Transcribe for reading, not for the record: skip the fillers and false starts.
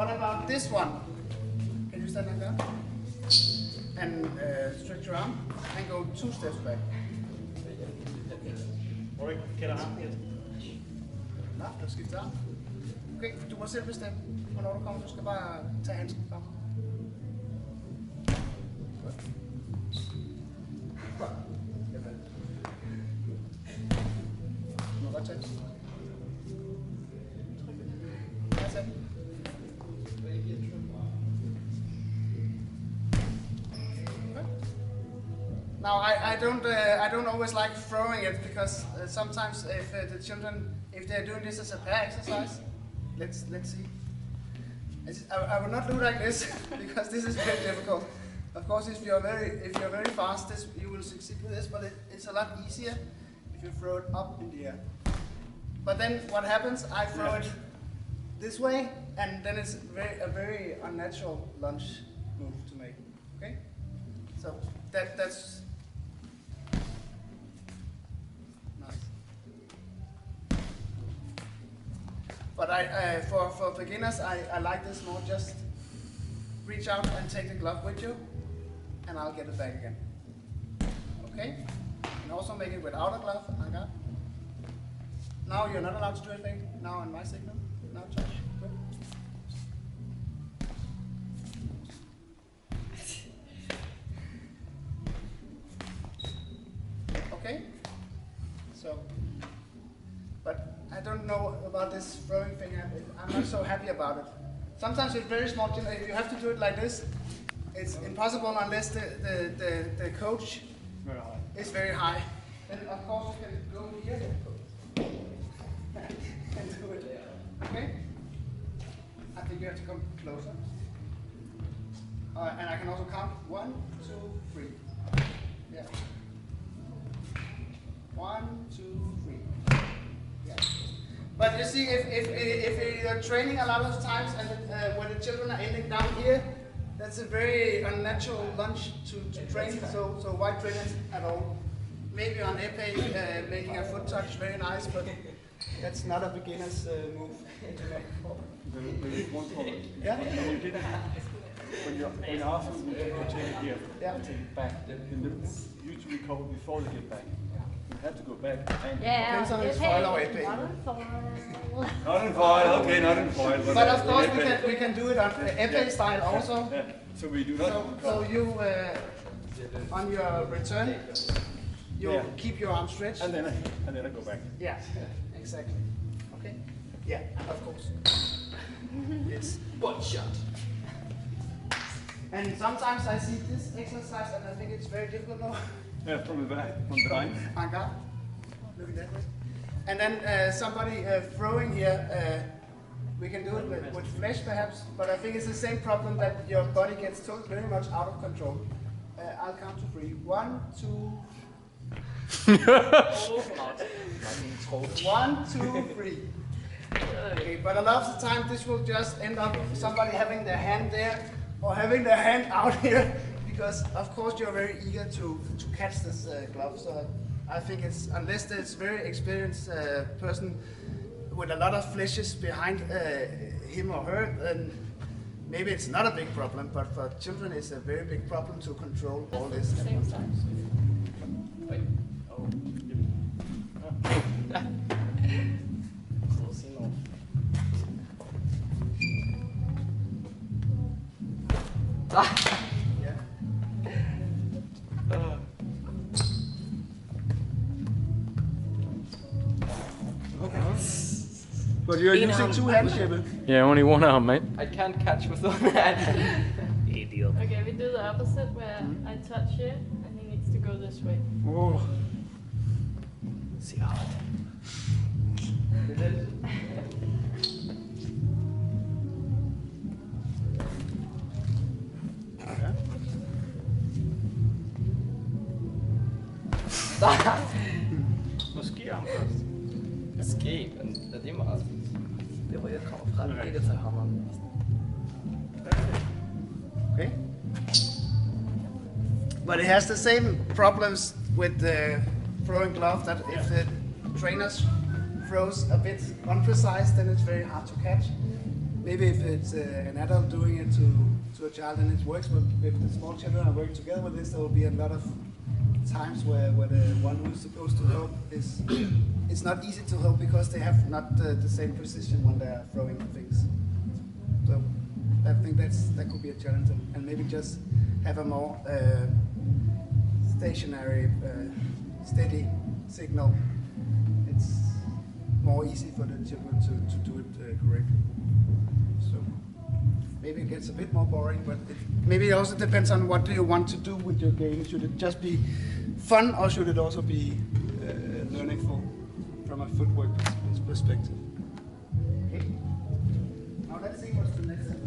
what about this one? Can you stand like that? And stretch your arm and go 2 steps back. Hvor kender armen her? Nå, du skifter arm. Okay, du må selv bestemme, hvornår du kommer. Du skal bare tage handsken frem. Godt. Godt. Du må godt tage. Now I don't always like throwing it because sometimes if the children, if they're doing this as a pair exercise, let's see. I will not do like this because this is very difficult. Of course, if you're very fast, you will succeed with this, but it's a lot easier if you throw it up in the air. But then what happens? I throw it this way, and then it's a very unnatural lunge move to make. Okay, so that's nice. But for beginners, I like this more. Just reach out and take the glove with you, and I'll get it back again. Okay, and also make it without a glove. Now you're not allowed to do anything. Now on my signal. Now touch. Good. Okay. So, but I don't know about this throwing thing. I'm not so happy about it. Sometimes with very small children, if you have to do it like this, it's impossible unless the coach is very high. Then of course you can go here. And do it there. Okay? I think you have to come closer. And I can also count 1, 2, 3. Yeah. 1, 2, 3. Yeah. But you see, if you're training a lot of times and when the children are ending down here, that's a very unnatural lunge to train. So why train it at all? Maybe on épée, making a foot touch, very nice, but that's not a beginner's move. Maybe one forward. Yeah? When you're after you take it here, take it back, and usually call before they get back. You have to go back. Depends on his foil or épée. Not in foil, okay, not in foil. But of course we can do it on épée style also. Yeah. So we do not. So you, on your return, you keep your arm stretched. And then I go back. Yeah, exactly. Okay. Yeah, of course. It's one shot. And sometimes I see this exercise and I think it's very difficult now. Yeah, from the back, from behind. Looking that way. And then somebody throwing here, we can do it with flesh perhaps, but I think it's the same problem that your body gets very much out of control. I'll count to 3. 1, 2. 1, 2, 3. Okay, but a lot of the time this will just end up somebody having their hand there or having their hand out here because of course you're very eager to catch this glove. So I think it's, unless there's very experienced person with a lot of fleshes behind him or her, then maybe it's not a big problem, but for children it's a very big problem to control all this at one time. But you're using 2 hands, Jeppe. Yeah, only one arm, mate. I can't catch with one hand. Idiot. Okay, we do the opposite where I touch it and he needs to go this way. Oh. See hard. Måske arm først. Måske, men det er meget. Det hvor jeg kommer fra, ikke til hammeren. Okay. But it has the same problems with the throwing glove that if the trainer throws a bit unprecise, then it's very hard to catch. maybe if it's an adult doing it to a child, then it works. But if the small children are working together with this, there will be a lot of times where the one who's supposed to help is it's not easy to help because they have not the same precision when they are throwing things. So I think that could be a challenge, and maybe just have a more stationary, steady signal. It's more easy for the children to do it correctly. So maybe it gets a bit more boring, but maybe it also depends on what do you want to do with your game. Should it just be fun, or should it also be learningful from a footwork perspective? Okay. Now let's see what's the next step.